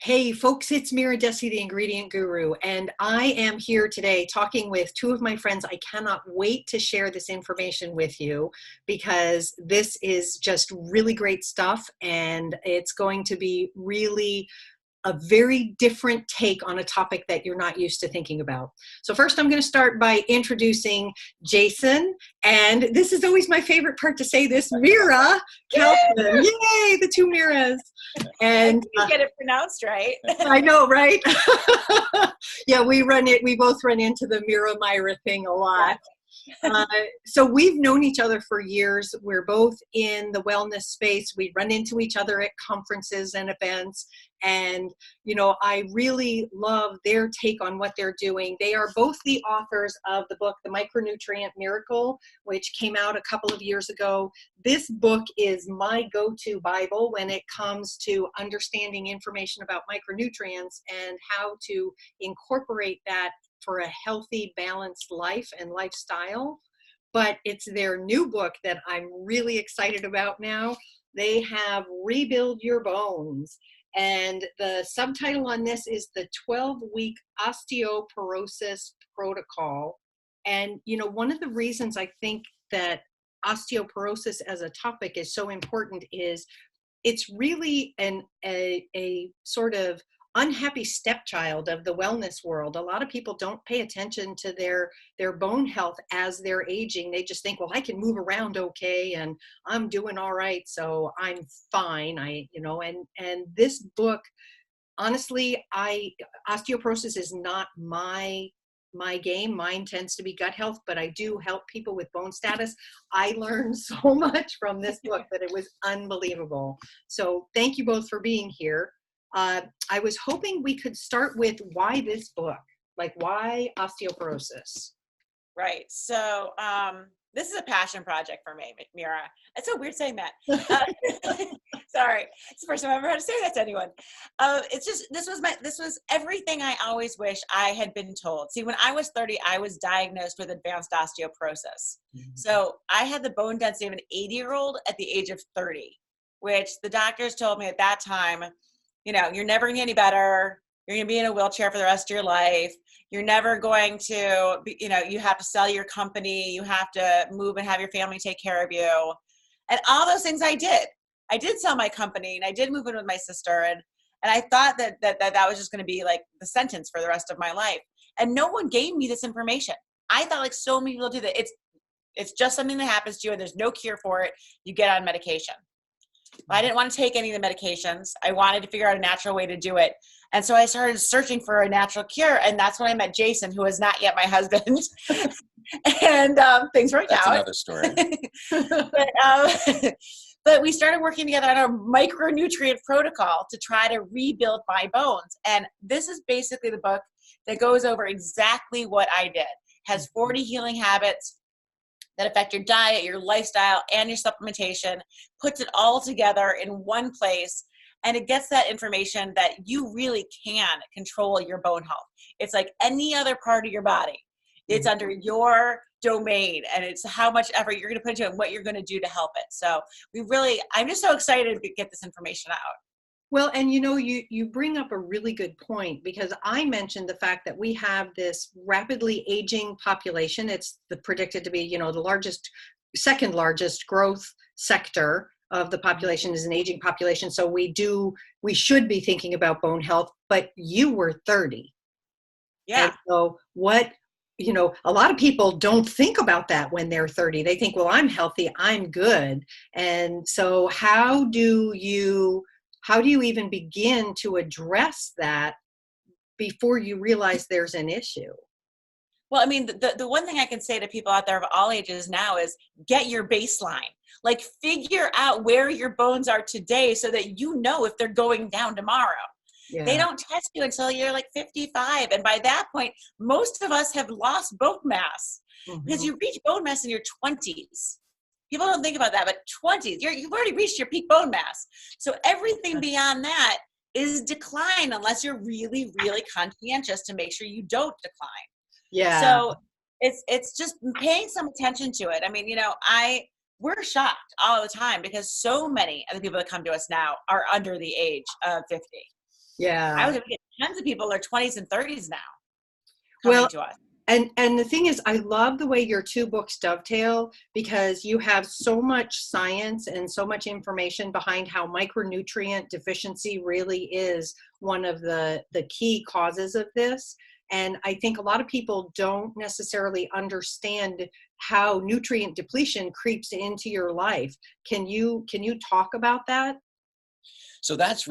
Hey folks, it's Mira Dessy, the Ingredient Guru, and I am here today talking with two of my friends. I cannot wait to share this information with you because this is just really great stuff, and it's going to be really a very different take on a topic that you're not used to thinking about. So first I'm going to start by introducing Jayson, and this is always my favorite part to say this, Mira Calton. Yay, the two Miras. And you get it pronounced right. I know, right? Yeah, we both run into the Mira Myra thing a lot. So we've known each other for years. We're both in the wellness space. We run into each other at conferences and events. And, you know, I really love their take on what they're doing. They are both the authors of the book, The Micronutrient Miracle, which came out a couple of years ago. This book is my go-to Bible when it comes to understanding information about micronutrients and how to incorporate that for a healthy, balanced life and lifestyle. But it's their new book that I'm really excited about now. They have Rebuild Your Bones. And the subtitle on this is the 12-week osteoporosis protocol. And, you know, one of the reasons I think that osteoporosis as a topic is so important is it's really a sort of unhappy stepchild of the wellness world. A lot of people don't pay attention to their bone health as they're aging. They just think, well, I can move around okay and I'm doing all right, so I'm fine. And this book, honestly, osteoporosis is not my game. Mine tends to be gut health, but I do help people with bone status. I learned so much from this book that it was unbelievable. So thank you both for being here. I was hoping we could start with why this book, like why osteoporosis? Right. So this is a passion project for me, Mira. It's so weird saying that. Sorry. It's the first time I've ever had to say that to anyone. This was everything I always wish I had been told. See, when I was 30, I was diagnosed with advanced osteoporosis. Mm-hmm. So I had the bone density of an 80-year-old at the age of 30, which the doctors told me at that time, you know, you're never going to get any better. You're going to be in a wheelchair for the rest of your life. You're never going to, you have to sell your company. You have to move and have your family take care of you. And all those things I did. I did sell my company and I did move in with my sister. And I thought that was just going to be like the sentence for the rest of my life. And no one gave me this information. I thought like so many people do that. It's just something that happens to you and there's no cure for it. You get on medication. I didn't want to take any of the medications. I wanted to figure out a natural way to do it. And so I started searching for a natural cure. And that's when I met Jayson, who is not yet my husband. And things worked out. That's another story. But we started working together on a micronutrient protocol to try to rebuild my bones. And this is basically the book that goes over exactly what I did. It has 40 healing habits that affect your diet, your lifestyle, and your supplementation, puts it all together in one place, and it gets that information that you really can control your bone health. It's like any other part of your body. It's under your domain, and it's how much effort you're going to put into it and what you're going to do to help it. So I'm just so excited to get this information out. Well, and you know, you bring up a really good point, because I mentioned the fact that we have this rapidly aging population. It's predicted to be, you know, the second largest growth sector of the population is an aging population. So we should be thinking about bone health, but you were 30. Yeah. And so a lot of people don't think about that when they're 30. They think, well, I'm healthy, I'm good. And so how do you even begin to address that before you realize there's an issue? Well, I mean, the one thing I can say to people out there of all ages now is get your baseline. Like, figure out where your bones are today so that you know if they're going down tomorrow. Yeah. They don't test you until you're like 55. And by that point, most of us have lost bone mass because you reach bone mass in your 20s. People don't think about that, but 20s, you've already reached your peak bone mass. So everything beyond that is decline unless you're really, really conscientious to make sure you don't decline. Yeah. So it's just paying some attention to it. I mean, we're shocked all the time because so many of the people that come to us now are under the age of 50. I was Yeah. able to get tons of people in their 20s and 30s now coming Well, to us. and the thing is, I love the way your two books dovetail, because you have so much science and so much information behind how micronutrient deficiency really is one of the key causes of this. And I think a lot of people don't necessarily understand how nutrient depletion creeps into your life. Can you talk about that? So that's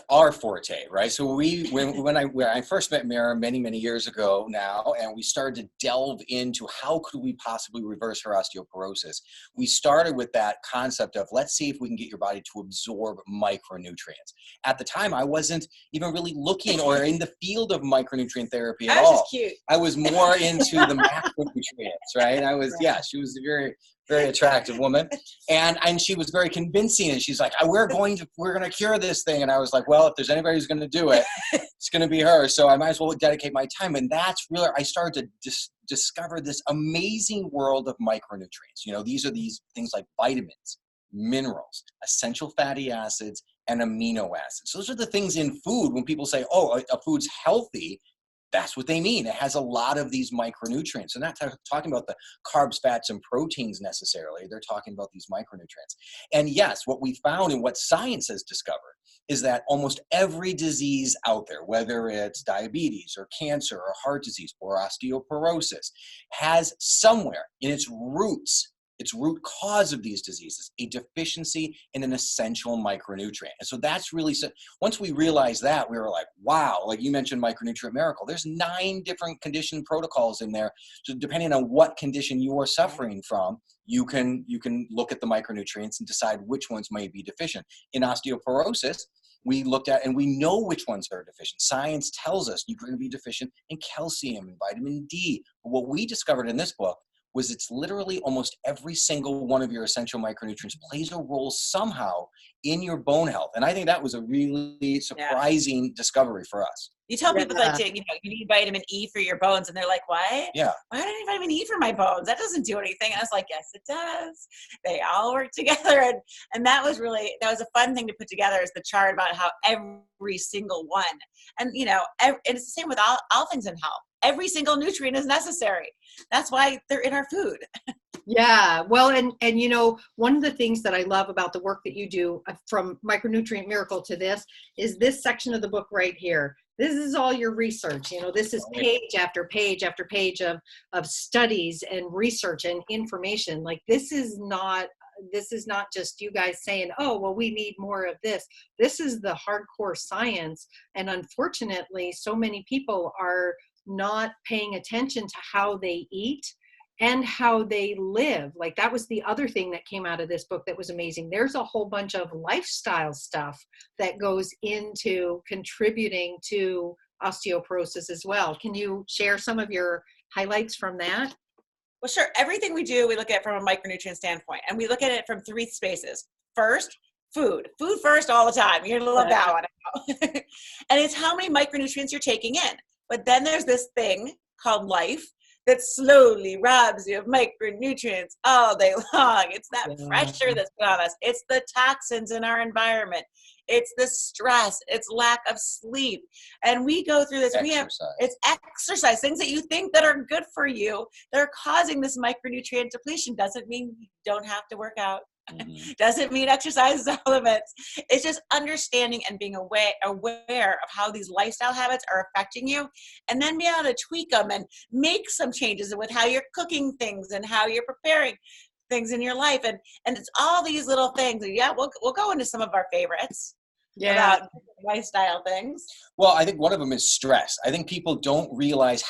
our forte, right? So when I first met Mira many years ago now, and we started to delve into how could we possibly reverse her osteoporosis, we started with that concept of, let's see if we can get your body to absorb micronutrients. At the time, I wasn't even really looking or in the field of micronutrient therapy at I was all. just cute. I was more into the macronutrients, right? She was a very attractive woman, and she was very convincing, and she's like, we're going to cure this thing. And I was like, well, if there's anybody who's going to do it, it's going to be her, so I might as well dedicate my time. And that's really, I started to discover this amazing world of micronutrients. These are these things like vitamins, minerals, essential fatty acids, and amino acids. Those are the things in food. When people say, oh, a food's healthy, that's what they mean. It has a lot of these micronutrients. They're not talking about the carbs, fats, and proteins necessarily. They're talking about these micronutrients. And yes, what we found and what science has discovered is that almost every disease out there, whether it's diabetes or cancer or heart disease or osteoporosis, has somewhere in its root cause of these diseases, a deficiency in an essential micronutrient. And so that's really, once we realized that, we were like, wow, like you mentioned Micronutrient Miracle, there's 9 different condition protocols in there. So depending on what condition you are suffering from, you can look at the micronutrients and decide which ones may be deficient. In osteoporosis, we looked at, and we know which ones are deficient. Science tells us you're going to be deficient in calcium and vitamin D. But what we discovered in this book was it's literally almost every single one of your essential micronutrients plays a role somehow in your bone health. And I think that was a really surprising discovery for us. You tell people like you need vitamin E for your bones, and they're like, what? Yeah. Why do I need vitamin E for my bones? That doesn't do anything. And I was like, yes, it does. They all work together. And that was a fun thing to put together, is the chart about how every single one, and and it's the same with all things in health. Every single nutrient is necessary. That's why they're in our food. Yeah, well, and one of the things that I love about the work that you do, from Micronutrient Miracle to is this section of the book right here. This is all your research. This is page after page after page of studies and research and information. Like, this is not just you guys saying, oh, well, we need more of this. This is the hardcore science. And unfortunately, so many people are not paying attention to how they eat and how they live. Like, that was the other thing that came out of this book that was amazing. There's a whole bunch of lifestyle stuff that goes into contributing to osteoporosis as well. Can you share some of your highlights from that? Well, sure. Everything we do, we look at from a micronutrient standpoint, and we look at it from 3 spaces. First, food first all the time. You're gonna love that one. And it's how many micronutrients you're taking in. But then there's this thing called life that slowly robs you of micronutrients all day long. It's that pressure that's put on us. It's the toxins in our environment. It's the stress. It's lack of sleep. And we go through this. It's exercise, things that you think that are good for you that are causing this micronutrient depletion. Doesn't mean you don't have to work out. Mm-hmm. Doesn't mean exercise is all of it. It's just understanding and being aware of how these lifestyle habits are affecting you, and then be able to tweak them and make some changes with how you're cooking things and how you're preparing things in your life. And it's all these little things. Yeah, we'll go into some of our favorites. About lifestyle things. Well, I think one of them is stress. I think people don't realize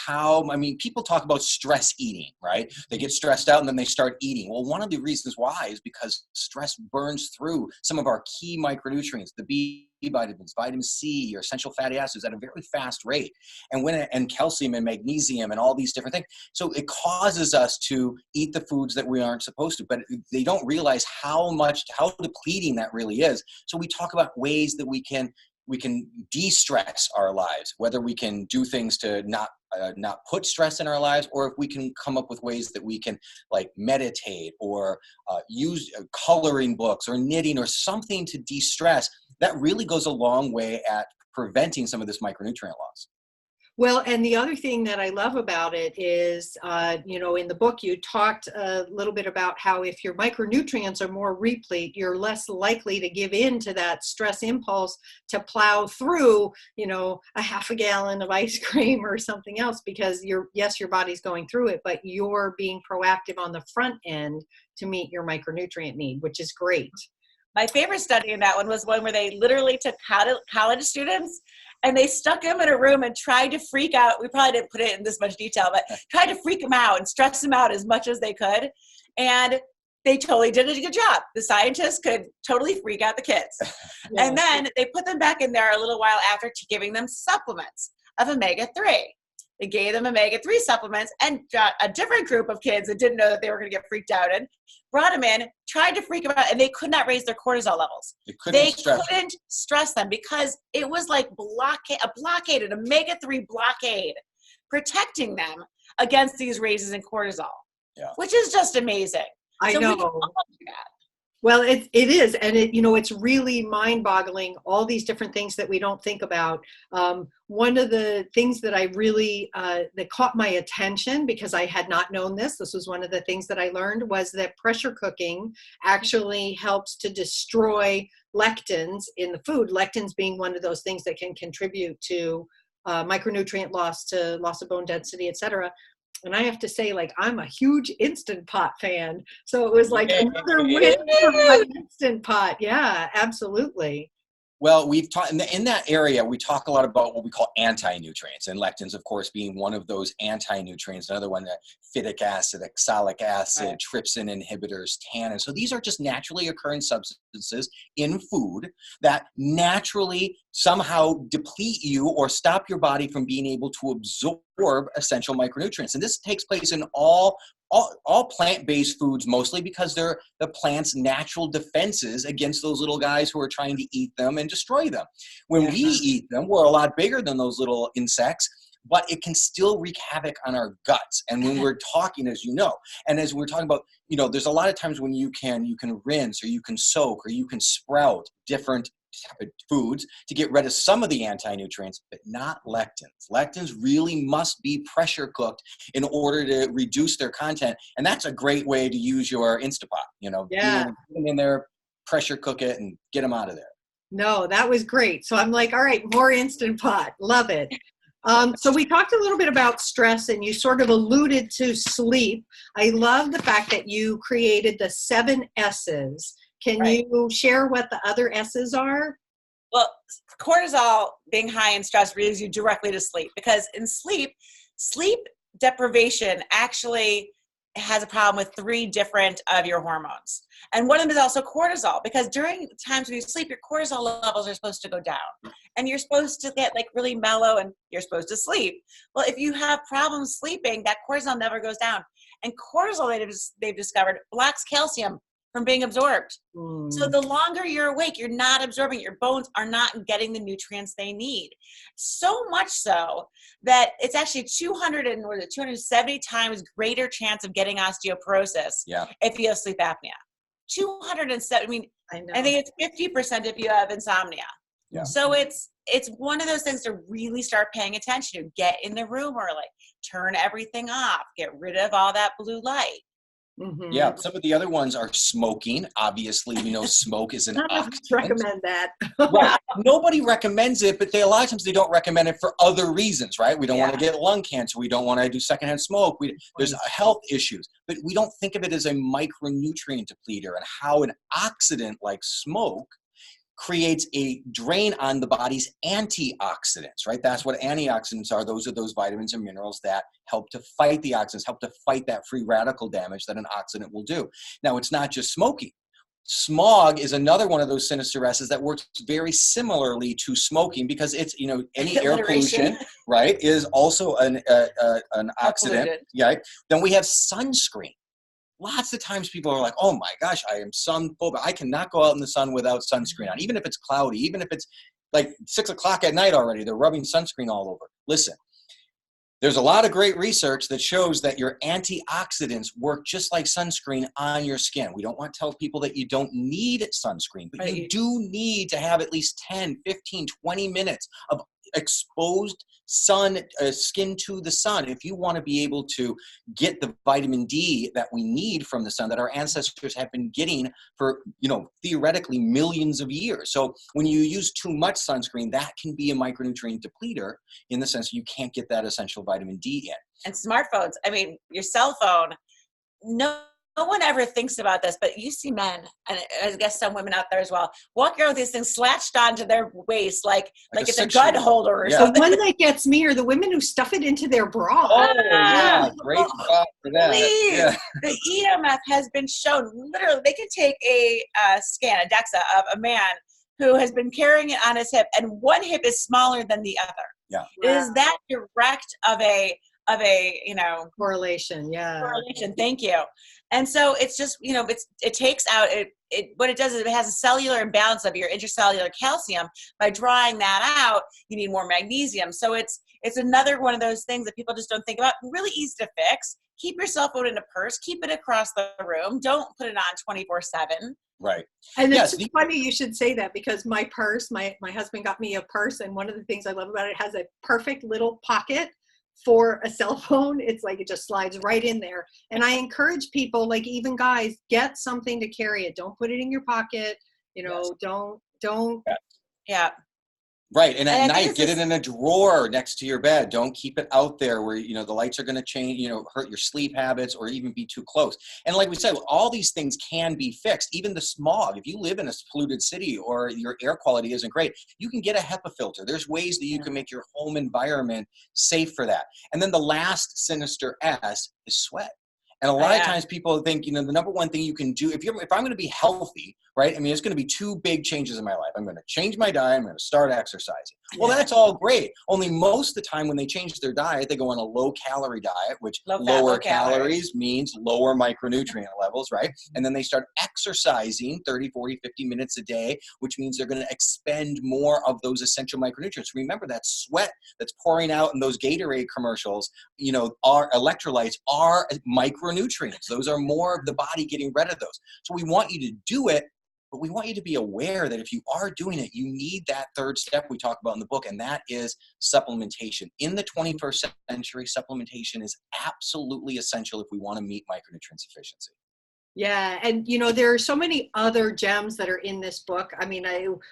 people talk about stress eating, right? They get stressed out and then they start eating. Well, one of the reasons why is because stress burns through some of our key micronutrients, the B vitamins, vitamin C, your essential fatty acids at a very fast rate. And calcium and magnesium and all these different things. So it causes us to eat the foods that we aren't supposed to, but they don't realize how depleting that really is. So we talk about ways that we can de-stress our lives, whether we can do things to not put stress in our lives, or if we can come up with ways that we can, like, meditate or use coloring books or knitting or something to de-stress. That really goes a long way at preventing some of this micronutrient loss. Well, and the other thing that I love about it is, in the book, you talked a little bit about how if your micronutrients are more replete, you're less likely to give in to that stress impulse to plow through, a half a gallon of ice cream or something else, because your body's going through it, but you're being proactive on the front end to meet your micronutrient need, which is great. My favorite study in that one was one where they literally took college students and they stuck them in a room and tried to freak out. We probably didn't put it in this much detail, but tried to freak them out and stress them out as much as they could. And they totally did a good job. The scientists could totally freak out the kids. Yeah. And then they put them back in there a little while after giving them supplements of omega-3. They gave them omega-3 supplements, and a different group of kids that didn't know that they were going to get freaked out and brought them in, tried to freak them out, and they could not raise their cortisol levels. They couldn't stress them because it was like a blockade, an omega-3 blockade, protecting them against these raises in cortisol, which is just amazing. I know. Well, it is. And it's really mind-boggling, all these different things that we don't think about. One of the things that I really, that caught my attention, because I had not known this was one of the things that I learned, was that pressure cooking actually helps to destroy lectins in the food. Lectins being one of those things that can contribute to micronutrient loss, to loss of bone density, etc. And I have to say, I'm a huge Instant Pot fan. So it was like another win for my Instant Pot. Yeah, absolutely. Well, we've talked in that area, we talk a lot about what we call anti-nutrients, and lectins, of course, being one of those anti-nutrients. Another one, that phytic acid, oxalic acid, trypsin inhibitors, tannin. So these are just naturally occurring substances in food that naturally somehow deplete you or stop your body from being able to absorb essential micronutrients. And this takes place in all plant-based foods, mostly because they're the plant's natural defenses against those little guys who are trying to eat them and destroy them. When we eat them, we're a lot bigger than those little insects, but it can still wreak havoc on our guts. And when we're talking, as you know, and as we're talking about, there's a lot of times when you can rinse, or you can soak, or you can sprout different foods to get rid of some of the anti-nutrients, but not lectins. Lectins really must be pressure cooked in order to reduce their content. And that's a great way to use your Instapot, put them in there, pressure cook it, and get them out of there. No, that was great. So I'm like, all right, more Instant Pot. Love it. So we talked a little bit about stress, and you sort of alluded to sleep. I love the fact that you created the 7 S's. Can you share what the other S's are? Well, cortisol being high in stress leads you directly to sleep, because in sleep deprivation actually has a problem with 3 different of your hormones. And one of them is also cortisol, because during times when you sleep, your cortisol levels are supposed to go down and you're supposed to get really mellow and you're supposed to sleep. Well, if you have problems sleeping, that cortisol never goes down. And cortisol, they've discovered, blocks calcium from being absorbed. So the longer you're awake, you're not absorbing, your bones are not getting the nutrients they need. So much so that it's actually 270 times greater chance of getting osteoporosis if you have sleep apnea. 270, I think it's 50% if you have insomnia. Yeah. So it's one of those things to really start paying attention to. Get in the room early, turn everything off, get rid of all that blue light. Mm-hmm. Yeah, some of the other ones are smoking. Obviously, smoke is an oxidant. Recommend that. Right. Nobody recommends it, but a lot of times they don't recommend it for other reasons, right? We don't want to get lung cancer. We don't want to do secondhand smoke. There's health issues, but we don't think of it as a micronutrient depleter, and how an oxidant like smoke creates a drain on the body's antioxidants, right? That's what antioxidants are. Those are those vitamins and minerals that help to fight the oxidants, help to fight that free radical damage that an oxidant will do. Now, it's not just smoking. Smog is another one of those sinister S's that works very similarly to smoking, because it's, any air pollution, right, is also an oxidant. Yeah. Then we have sunscreen. Lots of times people are like, oh my gosh, I am sun phobic. I cannot go out in the sun without sunscreen on, even if it's cloudy, even if it's 6 o'clock at night already, they're rubbing sunscreen all over. Listen, There's a lot of great research that shows that your antioxidants work just like sunscreen on your skin. We don't want to tell people that you don't need sunscreen, but Right. you do need to have at least 10, 15, 20 minutes of exposed skin to the sun if you want to be able to get the vitamin D that we need from the sun that our ancestors have been getting for, theoretically millions of years. So when you use too much sunscreen, that can be a micronutrient depleter in the sense that you can't get that essential vitamin D in. And smartphones, I mean, your cell phone, no one ever thinks about this, but you see men, and I guess some women out there as well, walking around with these things slashed onto their waist like it's a gun holder or something. The one that gets me are the women who stuff it into their bra. Oh, yeah, great spot for that. Please. Yeah. The EMF has been shown, literally, they can take a scan, a DEXA, of a man who has been carrying it on his hip, and one hip is smaller than the other. Yeah. It is that direct of a correlation. Yeah. Correlation. Thank you. And so it's just, it takes out what it does is it has a cellular imbalance of your intracellular calcium. By drawing that out, you need more magnesium. So it's another one of those things that people just don't think about. Really easy to fix. Keep your cell phone in a purse. Keep it across the room. Don't put it on 24/7. Right. And it's funny you should say that, because my purse, my husband got me a purse, and one of the things I love about it has a perfect little pocket for a cell phone. It's like it just slides right in there. And I encourage people, like even guys, get something to carry it. Don't put it in your pocket. Don't. Yeah. Right. And at night, get it in a drawer next to your bed. Don't keep it out there where, the lights are going to change, hurt your sleep habits or even be too close. And like we said, all these things can be fixed. Even the smog. If you live in a polluted city or your air quality isn't great, you can get a HEPA filter. There's ways that you can make your home environment safe for that. And then the last sinister S is sweat. And a lot of times people think, the number one thing you can do, if I'm going to be healthy, right? I mean, it's going to be two big changes in my life. I'm going to change my diet. I'm going to start exercising. Well, that's all great. Only most of the time when they change their diet, they go on a low-calorie diet, which lower calories means lower micronutrient levels, right? And then they start exercising 30, 40, 50 minutes a day, which means they're going to expend more of those essential micronutrients. Remember, that sweat that's pouring out in those Gatorade commercials, our electrolytes are micronutrients. Those are more of the body getting rid of those. So we want you to do it, but we want you to be aware that if you are doing it, you need that third step we talk about in the book, and that is supplementation. In the 21st century, supplementation is absolutely essential if we want to meet micronutrient sufficiency. Yeah. And, there are so many other gems that are in this book. I mean,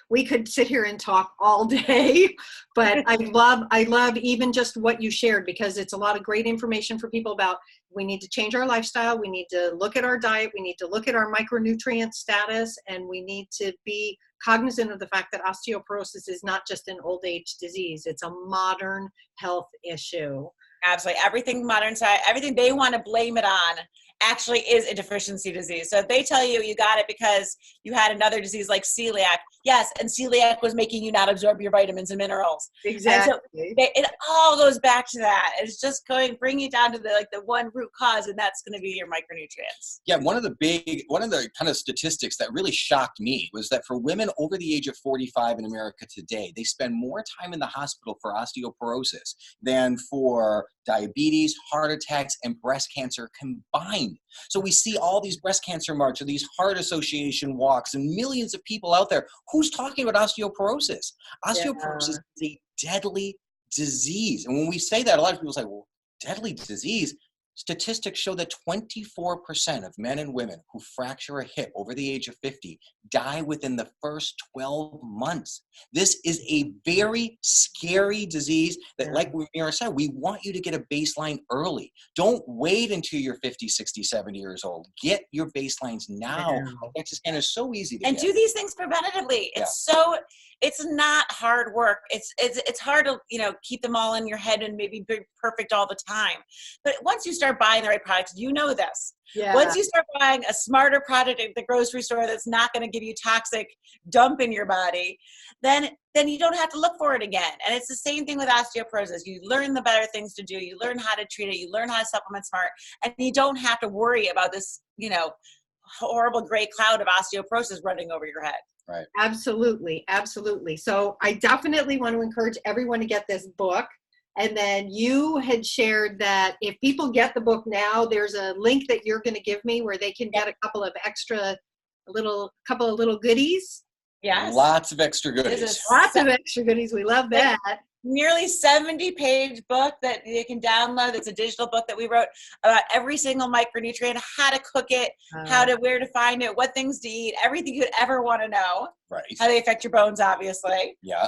we could sit here and talk all day, but I love even just what you shared, because it's a lot of great information for people about we need to change our lifestyle. We need to look at our diet. We need to look at our micronutrient status, and we need to be cognizant of the fact that osteoporosis is not just an old age disease. It's a modern health issue. Absolutely. Everything modern side, everything they want to blame it on actually is a deficiency disease. So if they tell you got it because you had another disease like celiac, yes, and celiac was making you not absorb your vitamins and minerals. Exactly. And so it all goes back to that. It's just bring you down to the one root cause, and that's going to be your micronutrients. Yeah, one of the kind of statistics that really shocked me was that for women over the age of 45 in America today, they spend more time in the hospital for osteoporosis than for diabetes, heart attacks, and breast cancer combined. So we see all these breast cancer marches, these heart association walks, and millions of people out there. Who's talking about osteoporosis? Osteoporosis is a deadly disease. And when we say that, a lot of people say, well, deadly disease? Statistics show that 24% of men and women who fracture a hip over the age of 50 die within the first 12 months. This is a very scary disease that, like Mira said, we want you to get a baseline early. Don't wait until you're 50, 60, 70 years old. Get your baselines now. Exercise is so easy to get. Do these things preventatively. It's not hard work. It's hard to, keep them all in your head and maybe be perfect all the time. But once you start buying the right products, this. Yeah. Once you start buying a smarter product at the grocery store that's not going to give you toxic dump in your body, then you don't have to look for it again. And it's the same thing with osteoporosis. You learn the better things to do. You learn how to treat it. You learn how to supplement smart. And you don't have to worry about this, horrible gray cloud of osteoporosis running over your head. Right. Absolutely. Absolutely. So I definitely want to encourage everyone to get this book. And then you had shared that if people get the book now, there's a link that you're going to give me where they can get a couple of little goodies. Yes. Lots of extra goodies. Lots of extra goodies. We love that. Nearly 70-page book that you can download. It's a digital book that we wrote about every single micronutrient, how to cook it, where to find it, what things to eat, everything you could ever want to know. Right. How they affect your bones, obviously. Yeah.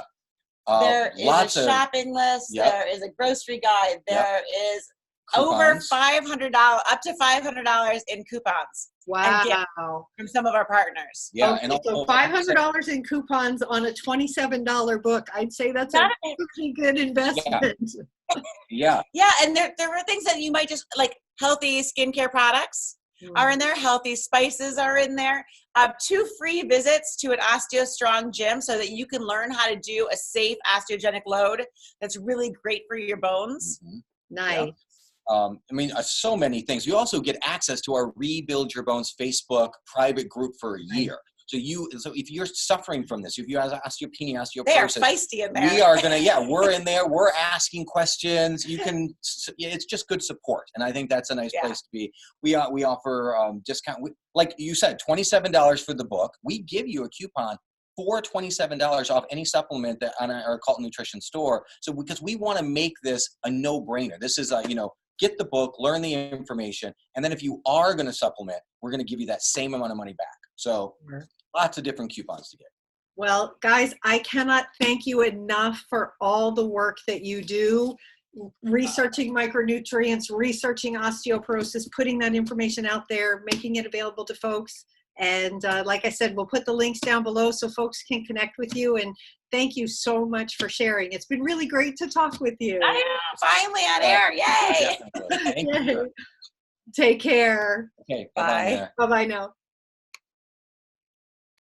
There is a shopping list. Yep. There is a grocery guide. There is Coupons. over $500, up to $500 in coupons. Wow. From some of our partners. Yeah. Okay, so $500 in coupons on a $27 book. I'd say that's a pretty good investment. Yeah. Yeah, and there are things that you might just like. Healthy skincare products are in there. Healthy spices are in there. 2 free visits to an OsteoStrong gym so that you can learn how to do a safe osteogenic load that's really great for your bones. Mm-hmm. Nice. Yeah. I mean, so many things. You also get access to our Rebuild Your Bones Facebook private group for a year. So if you're suffering from this, if you have osteopenia, osteoporosis, they are feisty in there. We are we're in there. We're asking questions. It's just good support, and I think that's a nice place to be. We offer discount. Like you said, $27 for the book. We give you a coupon for $27 off any supplement that on our Carlton Nutrition store. So because we want to make this a no-brainer. This is get the book, learn the information, and then if you are going to supplement, we're going to give you that same amount of money back. So lots of different coupons to get. Well, guys, I cannot thank you enough for all the work that you do, researching micronutrients, researching osteoporosis, putting that information out there, making it available to folks. And like I said, we'll put the links down below so folks can connect with you. And thank you so much for sharing. It's been really great to talk with you. I know, finally on air. Yay. Thank you. Take care. Okay. Bye. Bye-bye now.